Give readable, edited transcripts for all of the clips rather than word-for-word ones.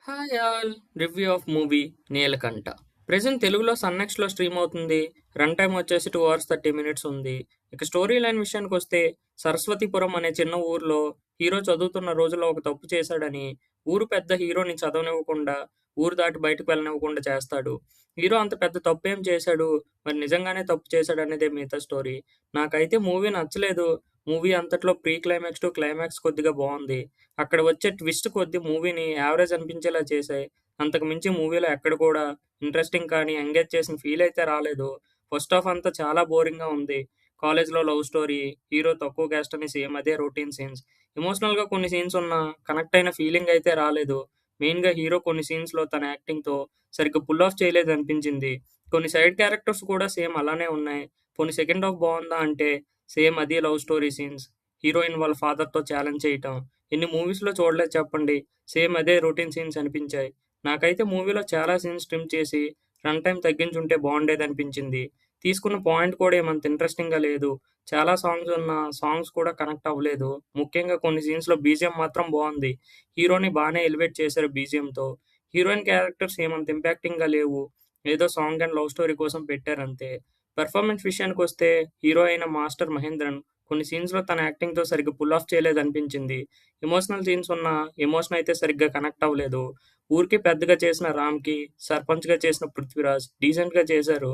Hi all review of movie Neelakanta. Present తెలుగులో సన్నెక్స్లో stream అవుతుంది. రన్ టైం వచ్చేసి 2 hours 30 minutes ఉంది. ఇక స్టోరీ లైన్ విషయానికి వస్తే, సరస్వతిపురం అనే చిన్న ఊర్లో హీరో చదువుతున్న రోజుల్లో ఒక తప్పు చేశాడని ఊరు పెద్ద హీరోని చదవనివ్వకుండా, ఊరు దాటి బయటకు వెళ్ళనివ్వకుండా చేస్తాడు. హీరో అంత పెద్ద తప్పేం చేశాడు, మరి నిజంగానే తప్పు చేశాడనేదే మిగతా స్టోరీ. నాకైతే మూవీ నచ్చలేదు. మూవీ అంతట్లో ప్రీ క్లైమాక్స్ టు క్లైమాక్స్ కొద్దిగా బాగుంది. అక్కడ వచ్చే ట్విస్ట్ కొద్దీ మూవీని యావరేజ్ అనిపించేలా చేశాయి. అంతకు మించి మూవీలో ఎక్కడ కూడా ఇంట్రెస్టింగ్ కానీ, ఎంగేజ్ చేసిన ఫీల్ అయితే రాలేదు. ఫస్ట్ హాఫ్ అంతా చాలా బోరింగ్‌గా ఉంది. కాలేజ్‌లో లవ్ స్టోరీ, హీరో తక్కువ క్యాస్ట్ అని సేమ్ అదే రొటీన్ సీన్స్. ఎమోషనల్‌గా కొన్ని సీన్స్ ఉన్నా కనెక్ట్ అయిన ఫీలింగ్ అయితే రాలేదు. మెయిన్‌గా హీరో కొన్ని సీన్స్‌లో తన యాక్టింగ్‌తో సరిగ్గా పుల్ ఆఫ్ చేయలేదనిపించింది. కొన్ని సైడ్ క్యారెక్టర్స్ కూడా సేమ్ అలానే ఉన్నాయి. పోనీ సెకండ్ హాఫ్ బావుందా అంటే సేమ్ అదే లవ్ స్టోరీ సీన్స్. హీరోయిన్ వాళ్ళ ఫాదర్‌తో ఛాలెంజ్ చేయటం. ఎన్ని మూవీస్‌లో చూడలేదు చెప్పండి. సేమ్ అదే రొటీన్ సీన్స్ అనిపించాయి. నాకైతే మూవీలో చాలా సీన్స్ ట్రిమ్ చేసి, రన్ టైమ్ తగ్గించుంటే బావుండేదనిపించింది. తీసుకున్న పాయింట్ కూడా ఏమంత ఇంట్రెస్టింగ్‌గా లేదు. చాలా సాంగ్స్ ఉన్నా, సాంగ్స్ కూడా కనెక్ట్ అవ్వలేదు. ముఖ్యంగా కొన్ని సీన్స్‌లో బీజీఎం మాత్రం బావుంది. హీరోని బానే ఎలివేట్ చేశారు బీజీఎంతో. హీరోయిన్ క్యారెక్టర్స్ ఏమంత ఇంపాక్టింగ్‌గా లేవు. ఏదో సాంగ్ అండ్ లవ్ స్టోరీ కోసం పెట్టారంతే. పెర్ఫార్మన్స్ విషయానికొస్తే, హీరో అయిన మాస్టర్ మహేంద్రన్ కొన్ని సీన్స్‌లో తన యాక్టింగ్‌తో సరిగ్గా పుల్ ఆఫ్ చేయలేదనిపించింది. ఎమోషనల్ సీన్స్ ఉన్నా, ఎమోషన్ అయితే సరిగ్గా కనెక్ట్ అవ్వలేదు. ఊరికే పెద్దగా చేసిన 'రామ్‌కి', సర్పంచ్‌గా చేసిన 'పృథ్వీరాజ్' డీసెంట్‌గా చేశారు.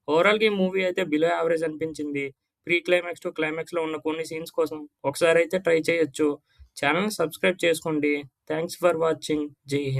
ఓవరాల్‌గా ఈ మూవీ అయితే బిలో యావరేజ్ అనిపించింది. ప్రీ క్లైమాక్స్ టు క్లైమాక్స్‌లో ఉన్న కొన్ని సీన్స్ కోసం ఒకసారైతే ట్రై చేయొచ్చు. ఛానెల్‌ని సబ్స్క్రైబ్ చేసుకోండి. Thanks for watching. జై హింద్.